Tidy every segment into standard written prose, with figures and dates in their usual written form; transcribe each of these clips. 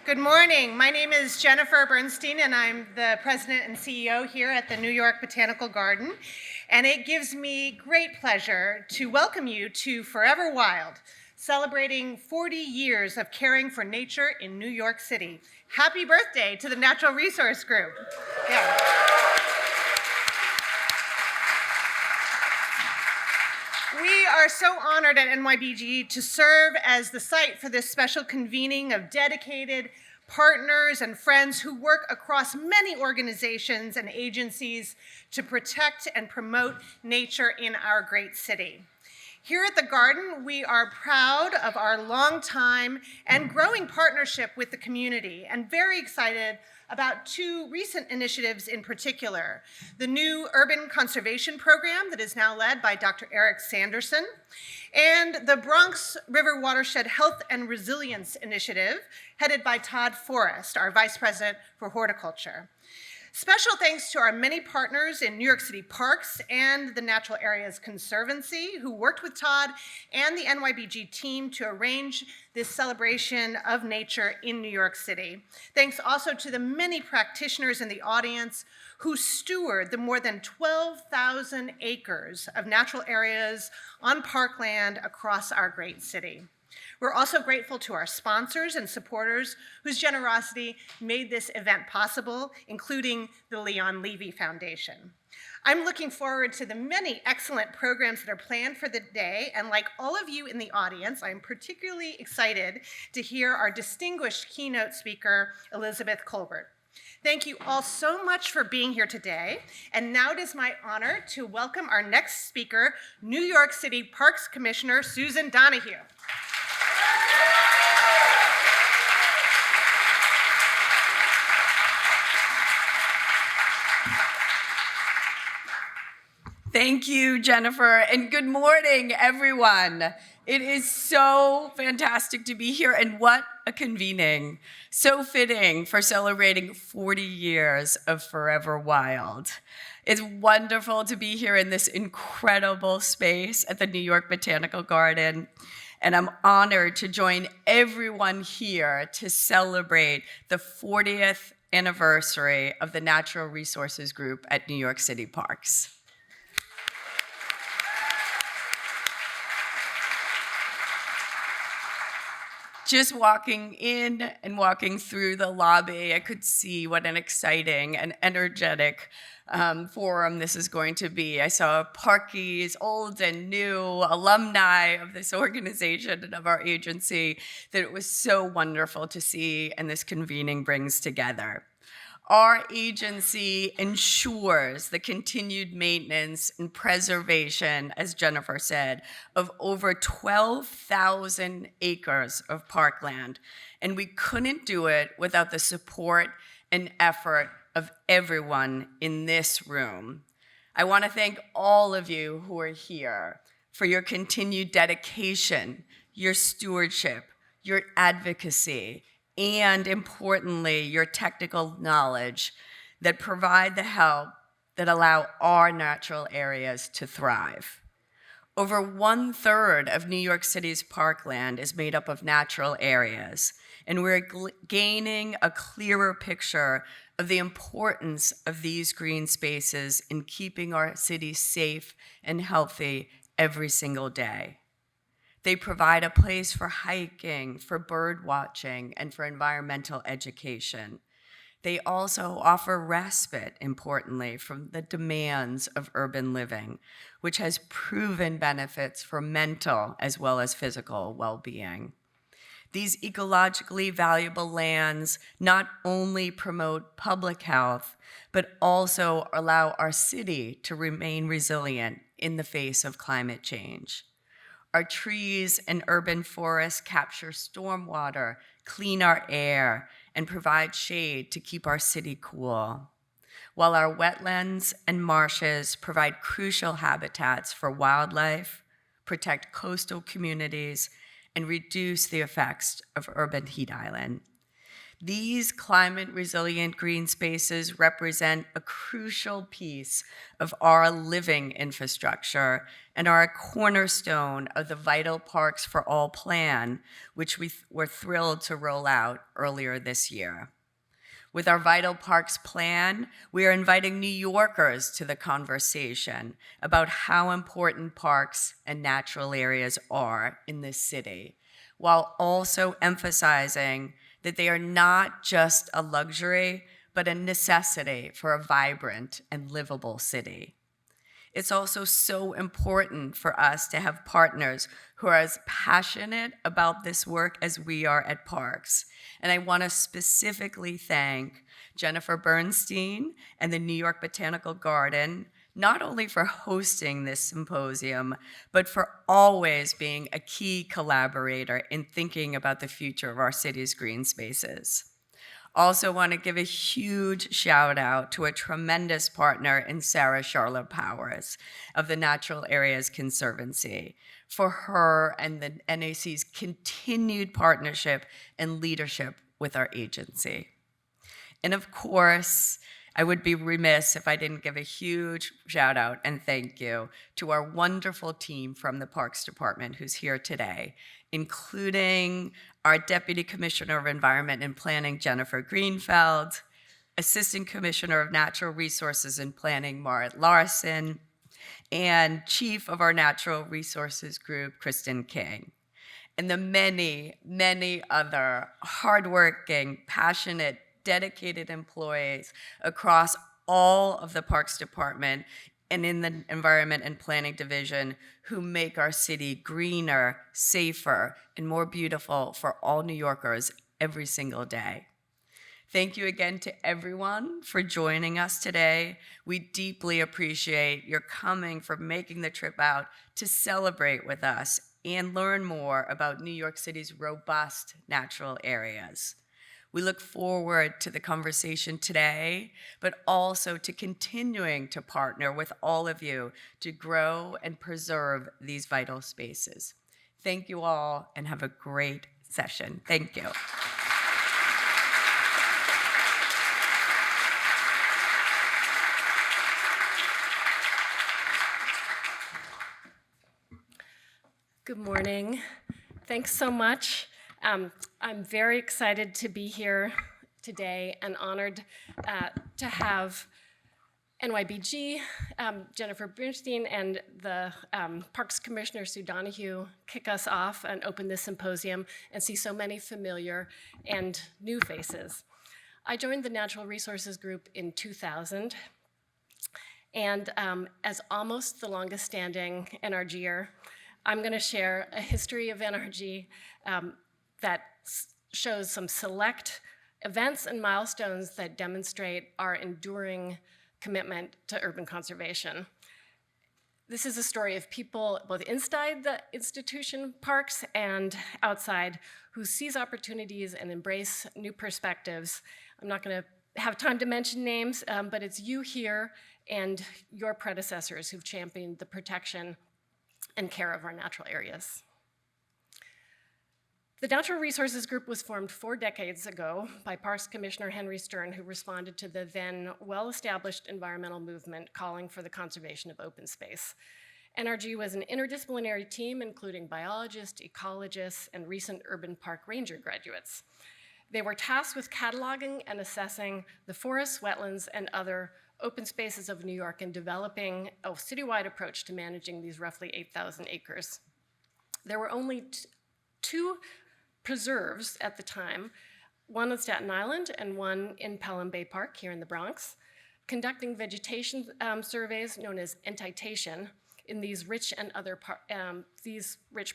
Good morning. My name is Jennifer Bernstein, and I'm the president and CEO here at the New York Botanical Garden. And it gives me great pleasure to welcome you to Forever Wild, celebrating 40 years of caring for nature in New York City. Happy birthday to the Natural Resource Group. Yeah. We are so honored at NYBG to serve as the site for this special convening of dedicated partners and friends who work across many organizations and agencies to protect and promote nature in our great city. Here at the Garden, we are proud of our long time and growing partnership with the community and very excited about two recent initiatives in particular. The new Urban Conservation Program that is now led by Dr. Eric Sanderson, and the Bronx River Watershed Health and Resilience Initiative, headed by Todd Forrest, our Vice President for Horticulture. Special thanks to our many partners in New York City Parks and the Natural Areas Conservancy, who worked with Todd and the NYBG team to arrange this celebration of nature in New York City. Thanks also to the many practitioners in the audience who steward the more than 12,000 acres of natural areas on parkland across our great city. We're also grateful to our sponsors and supporters whose generosity made this event possible, including the Leon Levy Foundation. I'm looking forward to the many excellent programs that are planned for the day, and like all of you in the audience, I'm particularly excited to hear our distinguished keynote speaker, Elizabeth Colbert. Thank you all so much for being here today, and now it is my honor to welcome our next speaker, New York City Parks Commissioner Susan Donoghue. Thank you, Jennifer, and good morning, everyone. It is so fantastic to be here, and what a convening. So fitting for celebrating 40 years of Forever Wild. It's wonderful to be here in this incredible space at the New York Botanical Garden, and I'm honored to join everyone here to celebrate the 40th anniversary of the Natural Resources Group at New York City Parks. Just walking in and walking through the lobby, I could see what an exciting and energetic forum this is going to be. I saw parkies, old and new, alumni of this organization and of our agency, that it was so wonderful to see, and this convening brings together. Our agency ensures the continued maintenance and preservation, as Jennifer said, of over 12,000 acres of parkland, and we couldn't do it without the support and effort of everyone in this room. I want to thank all of you who are here for your continued dedication, your stewardship, your advocacy, and importantly, your technical knowledge that provide the help that allow our natural areas to thrive. Over 1/3 of New York City's parkland is made up of natural areas, and we're gaining a clearer picture of the importance of these green spaces in keeping our city safe and healthy every single day. They provide a place for hiking, for bird watching, and for environmental education. They also offer respite, importantly, from the demands of urban living, which has proven benefits for mental as well as physical well-being. These ecologically valuable lands not only promote public health, but also allow our city to remain resilient in the face of climate change. Our trees and urban forests capture stormwater, clean our air, and provide shade to keep our city cool, while our wetlands and marshes provide crucial habitats for wildlife, protect coastal communities, and reduce the effects of urban heat island. These climate-resilient green spaces represent a crucial piece of our living infrastructure and are a cornerstone of the Vital Parks for All plan, which we were thrilled to roll out earlier this year. With our Vital Parks plan, we are inviting New Yorkers to the conversation about how important parks and natural areas are in this city, while also emphasizing that they are not just a luxury, but a necessity for a vibrant and livable city. It's also so important for us to have partners who are as passionate about this work as we are at Parks. And I want to specifically thank Jennifer Bernstein and the New York Botanical Garden, not only for hosting this symposium, but for always being a key collaborator in thinking about the future of our city's green spaces. Also want to give a huge shout out to a tremendous partner in Sarah Charlotte Powers of the Natural Areas Conservancy for her and the NAC's continued partnership and leadership with our agency. And of course, I would be remiss if I didn't give a huge shout out and thank you to our wonderful team from the Parks Department who's here today, including our Deputy Commissioner of Environment and Planning, Jennifer Greenfeld, Assistant Commissioner of Natural Resources and Planning, Marit Larson, and Chief of our Natural Resources Group, Kristen King, and the many, many other hardworking, passionate, dedicated employees across all of the Parks Department and in the Environment and Planning Division who make our city greener, safer, and more beautiful for all New Yorkers every single day. Thank you again to everyone for joining us today. We deeply appreciate your coming, for making the trip out to celebrate with us and learn more about New York City's robust natural areas. We look forward to the conversation today, but also to continuing to partner with all of you to grow and preserve these vital spaces. Thank you all and have a great session. Thank you. Good morning. Thanks so much. I'm very excited to be here today and honored to have NYBG, Jennifer Bernstein, and the Parks Commissioner, Sue Donoghue, kick us off and open this symposium and see so many familiar and new faces. I joined the Natural Resources Group in 2000, and as almost the longest standing NRGer, I'm going to share a history of NRG that shows some select events and milestones that demonstrate our enduring commitment to urban conservation. This is a story of people both inside the institution parks and outside who seize opportunities and embrace new perspectives. I'm not going to have time to mention names, but it's you here and your predecessors who've championed the protection and care of our natural areas. The Natural Resources Group was formed 4 decades ago by Parks Commissioner Henry Stern, who responded to the then well-established environmental movement calling for the conservation of open space. NRG was an interdisciplinary team, including biologists, ecologists, and recent urban park ranger graduates. They were tasked with cataloging and assessing the forests, wetlands, and other open spaces of New York and developing a citywide approach to managing these roughly 8,000 acres. There were only 2 preserves at the time, one on Staten Island and one in Pelham Bay Park here in the Bronx, conducting vegetation surveys known as entitation. In these rich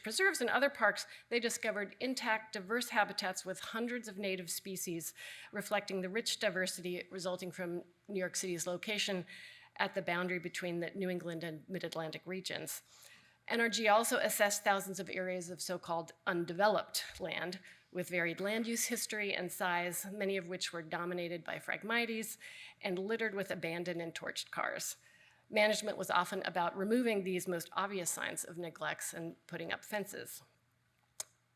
preserves and other parks, they discovered intact, diverse habitats with hundreds of native species, reflecting the rich diversity resulting from New York City's location at the boundary between the New England and Mid-Atlantic regions. NRG also assessed thousands of areas of so-called undeveloped land with varied land use history and size, many of which were dominated by Phragmites and littered with abandoned and torched cars. Management was often about removing these most obvious signs of neglects and putting up fences.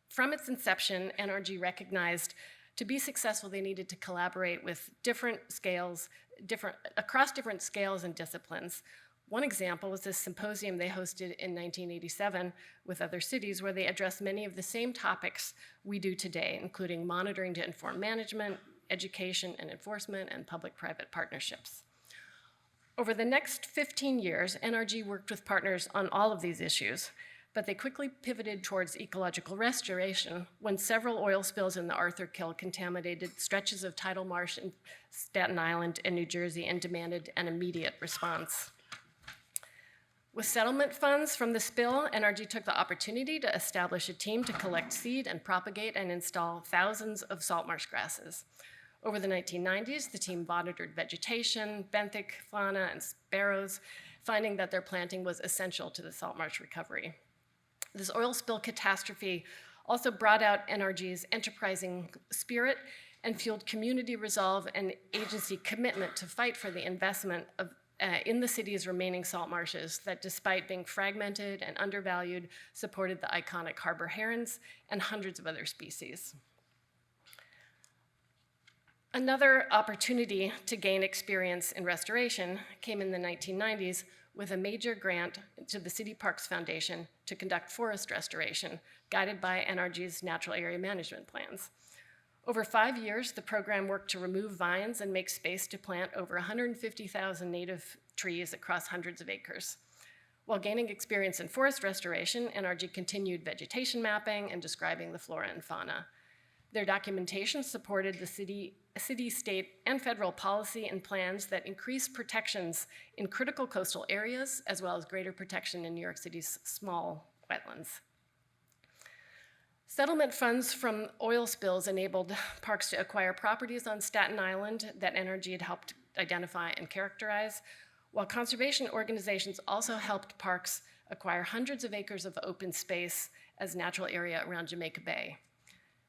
From its inception, NRG recognized To be successful, they needed to collaborate with different scales, across different scales and disciplines. One example was this symposium they hosted in 1987 with other cities, where they addressed many of the same topics we do today, including monitoring to inform management, education and enforcement, and public-private partnerships. Over the next 15 years, NRG worked with partners on all of these issues, but they quickly pivoted towards ecological restoration when several oil spills in the Arthur Kill contaminated stretches of tidal marsh in Staten Island and New Jersey and demanded an immediate response. With settlement funds from the spill, NRG took the opportunity to establish a team to collect seed and propagate and install thousands of salt marsh grasses. Over the 1990s, the team monitored vegetation, benthic fauna, and sparrows, finding that their planting was essential to the salt marsh recovery. This oil spill catastrophe also brought out NRG's enterprising spirit and fueled community resolve and agency commitment to fight for the investment in the city's remaining salt marshes that, despite being fragmented and undervalued, supported the iconic harbor herons and hundreds of other species. Another opportunity to gain experience in restoration came in the 1990s with a major grant to the City Parks Foundation to conduct forest restoration, guided by NRG's natural area management plans. Over 5 years, the program worked to remove vines and make space to plant over 150,000 native trees across hundreds of acres. While gaining experience in forest restoration, NRG continued vegetation mapping and describing the flora and fauna. Their documentation supported the city, state, and federal policy and plans that increase protections in critical coastal areas, as well as greater protection in New York City's small wetlands. Settlement funds from oil spills enabled parks to acquire properties on Staten Island that NRG had helped identify and characterize, while conservation organizations also helped parks acquire hundreds of acres of open space as natural area around Jamaica Bay.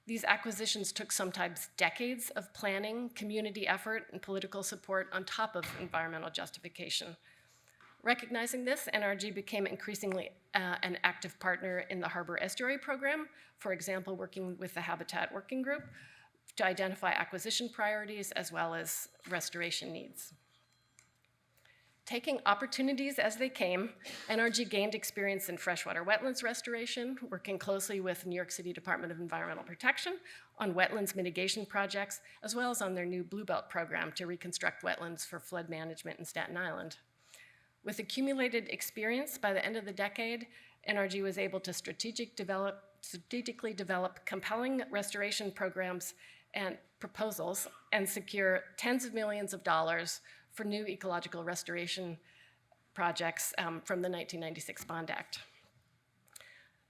These acquisitions took sometimes decades of planning, community effort, and political support on top of environmental justification. Recognizing this, NRG became increasingly an active partner in the Harbor Estuary Program, for example, working with the Habitat Working Group to identify acquisition priorities as well as restoration needs. Taking opportunities as they came, NRG gained experience in freshwater wetlands restoration, working closely with New York City Department of Environmental Protection on wetlands mitigation projects, as well as on their new Blue Belt program to reconstruct wetlands for flood management in Staten Island. With accumulated experience, by the end of the decade, NRG was able to strategically develop compelling restoration programs and proposals and secure tens of millions of dollars for new ecological restoration projects from the 1996 Bond Act.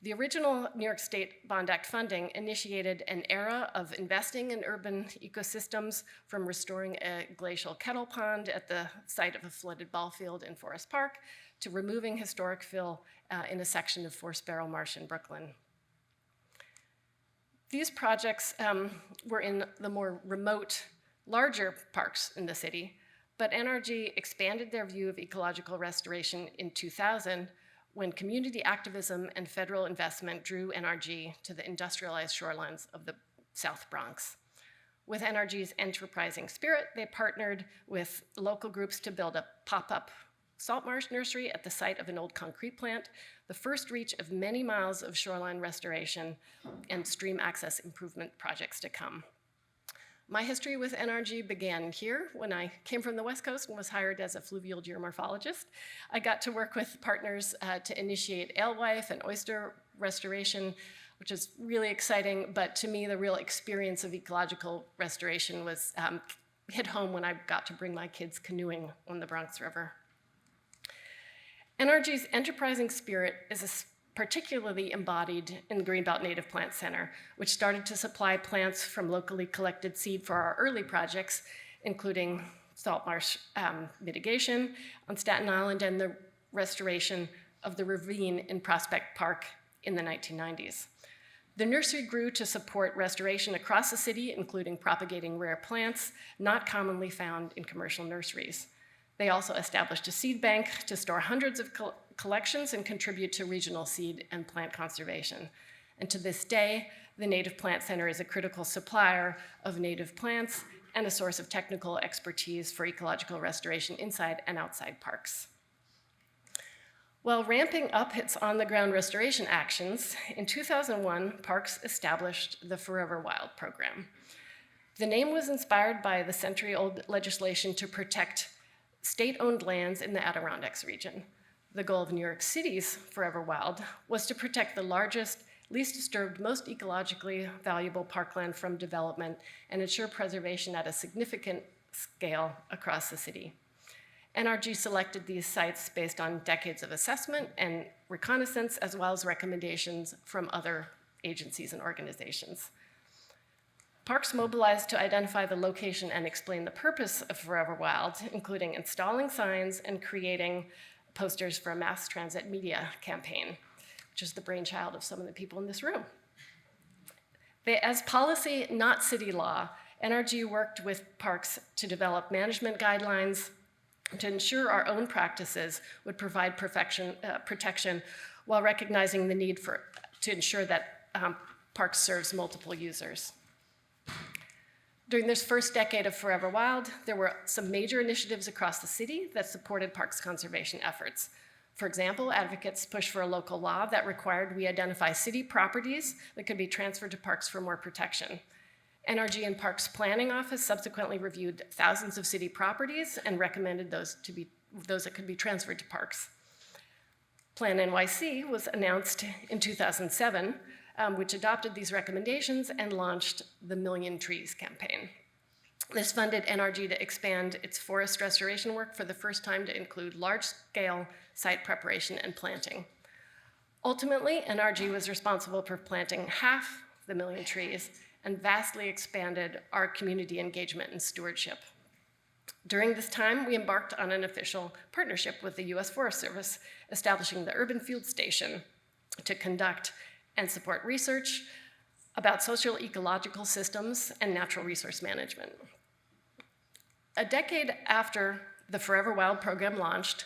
The original New York State Bond Act funding initiated an era of investing in urban ecosystems, from restoring a glacial kettle pond at the site of a flooded ball field in Forest Park to removing historic fill in a section of Forest Barrel Marsh in Brooklyn. These projects were in the more remote, larger parks in the city, but NRG expanded their view of ecological restoration in 2000 when community activism and federal investment drew NRG to the industrialized shorelines of the South Bronx. With NRG's enterprising spirit, they partnered with local groups to build a pop-up salt marsh nursery at the site of an old concrete plant, the first reach of many miles of shoreline restoration and stream access improvement projects to come. My history with NRG began here when I came from the West Coast and was hired as a fluvial geomorphologist. I got to work with partners to initiate alewife and oyster restoration, which is really exciting, but to me, the real experience of ecological restoration was hit home when I got to bring my kids canoeing on the Bronx River. NRG's enterprising spirit is particularly embodied in the Greenbelt Native Plant Center, which started to supply plants from locally collected seed for our early projects, including salt marsh mitigation on Staten Island and the restoration of the ravine in Prospect Park in the 1990s. The nursery grew to support restoration across the city, including propagating rare plants not commonly found in commercial nurseries. They also established a seed bank to store hundreds of collections and contribute to regional seed and plant conservation. And to this day, the Native Plant Center is a critical supplier of native plants and a source of technical expertise for ecological restoration inside and outside parks. While ramping up its on-the-ground restoration actions, in 2001, Parks established the Forever Wild program. The name was inspired by the century-old legislation to protect state-owned lands in the Adirondacks region. The goal of New York City's Forever Wild was to protect the largest, least disturbed, most ecologically valuable parkland from development and ensure preservation at a significant scale across the city. NRG selected these sites based on decades of assessment and reconnaissance, as well as recommendations from other agencies and organizations. Parks mobilized to identify the location and explain the purpose of Forever Wild, including installing signs and creating posters for a mass transit media campaign, which is the brainchild of some of the people in this room. As policy, not city law, NRG worked with Parks to develop management guidelines to ensure our own practices would provide protection while recognizing the need to ensure that Parks serves multiple users. During this first decade of Forever Wild, there were some major initiatives across the city that supported Parks conservation efforts. For example, advocates pushed for a local law that required we identify city properties that could be transferred to Parks for more protection. NRG and Parks Planning Office subsequently reviewed thousands of city properties and recommended those that could be transferred to Parks. Plan NYC was announced in 2007, which adopted these recommendations and launched the Million Trees campaign. This funded NRG to expand its forest restoration work for the first time to include large-scale site preparation and planting. Ultimately, NRG was responsible for planting half the million trees and vastly expanded our community engagement and stewardship. During this time, we embarked on an official partnership with the U.S. Forest Service, establishing the Urban Field Station to conduct and support research about social ecological systems and natural resource management. A decade after the Forever Wild program launched,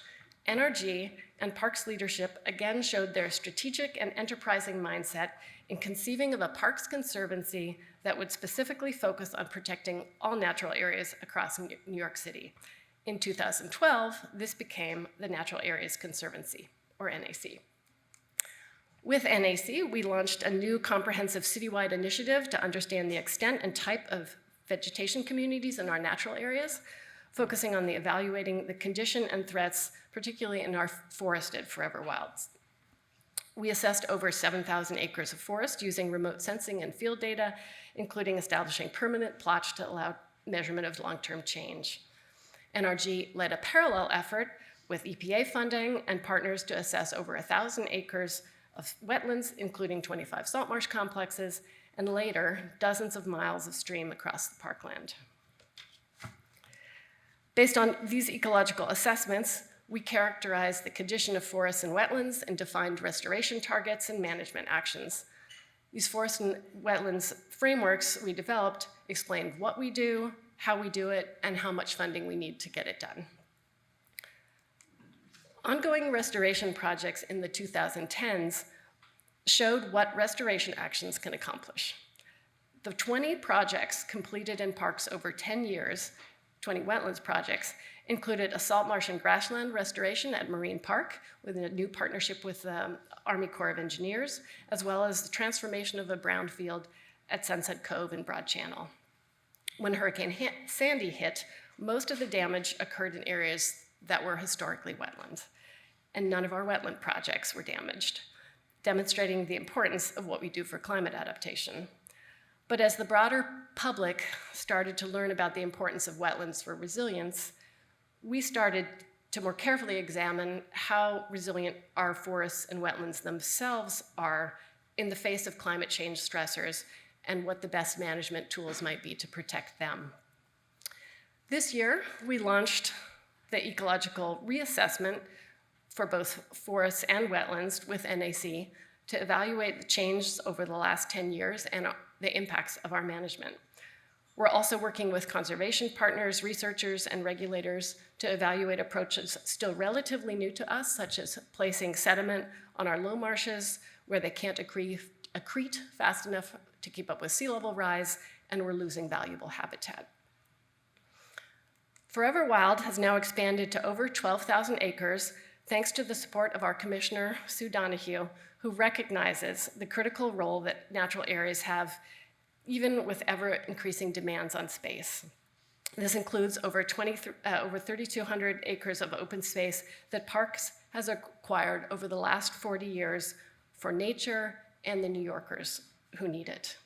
NRG and Parks leadership again showed their strategic and enterprising mindset in conceiving of a Parks Conservancy that would specifically focus on protecting all natural areas across New York City. In 2012, this became the Natural Areas Conservancy, or NAC. With NAC, we launched a new comprehensive citywide initiative to understand the extent and type of vegetation communities in our natural areas, focusing on evaluating the condition and threats, particularly in our forested Forever Wilds. We assessed over 7,000 acres of forest using remote sensing and field data, including establishing permanent plots to allow measurement of long-term change. NRG led a parallel effort with EPA funding and partners to assess over 1,000 acres of wetlands, including 25 salt marsh complexes, and later, dozens of miles of stream across the parkland. Based on these ecological assessments, we characterized the condition of forests and wetlands and defined restoration targets and management actions. These forest and wetlands frameworks we developed explained what we do, how we do it, and how much funding we need to get it done. Ongoing restoration projects in the 2010s showed what restoration actions can accomplish. The 20 projects completed in parks over 10 years, 20 wetlands projects, included a salt marsh and grassland restoration at Marine Park with a new partnership with the Army Corps of Engineers, as well as the transformation of a brownfield at Sunset Cove in Broad Channel. When Hurricane Sandy hit, most of the damage occurred in areas that were historically wetland, and none of our wetland projects were damaged, demonstrating the importance of what we do for climate adaptation. But as the broader public started to learn about the importance of wetlands for resilience, we started to more carefully examine how resilient our forests and wetlands themselves are in the face of climate change stressors and what the best management tools might be to protect them. This year, we launched the ecological reassessment for both forests and wetlands with NAC to evaluate the changes over the last 10 years and the impacts of our management. We're also working with conservation partners, researchers, and regulators to evaluate approaches still relatively new to us, such as placing sediment on our low marshes where they can't accrete fast enough to keep up with sea level rise, and we're losing valuable habitat. Forever Wild has now expanded to over 12,000 acres, thanks to the support of our commissioner, Sue Donoghue, who recognizes the critical role that natural areas have, even with ever-increasing demands on space. This includes over 3,200 acres of open space that Parks has acquired over the last 40 years for nature and the New Yorkers who need it.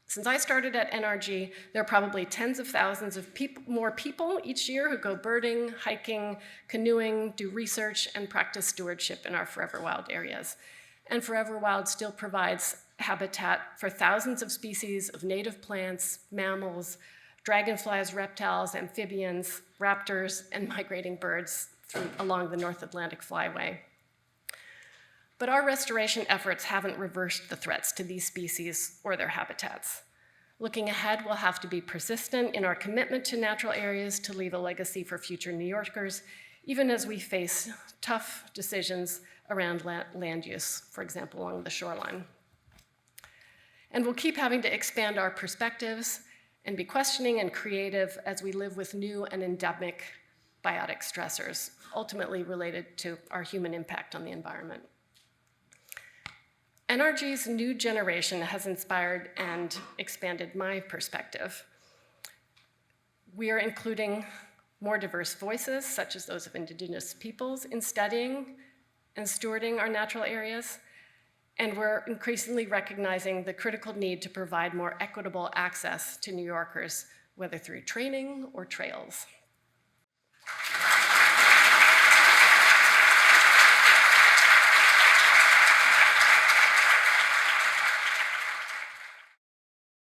Since I started at NRG, there are probably tens of thousands of more people each year who go birding, hiking, canoeing, do research, and practice stewardship in our Forever Wild areas. And Forever Wild still provides habitat for thousands of species of native plants, mammals, dragonflies, reptiles, amphibians, raptors, and migrating birds along the North Atlantic Flyway. But our restoration efforts haven't reversed the threats to these species or their habitats. Looking ahead, we'll have to be persistent in our commitment to natural areas to leave a legacy for future New Yorkers, even as we face tough decisions around land use, for example, along the shoreline. And we'll keep having to expand our perspectives and be questioning and creative as we live with new and endemic biotic stressors, ultimately related to our human impact on the environment. NRG's new generation has inspired and expanded my perspective. We are including more diverse voices, such as those of Indigenous peoples, in studying and stewarding our natural areas, and we're increasingly recognizing the critical need to provide more equitable access to New Yorkers, whether through training or trails.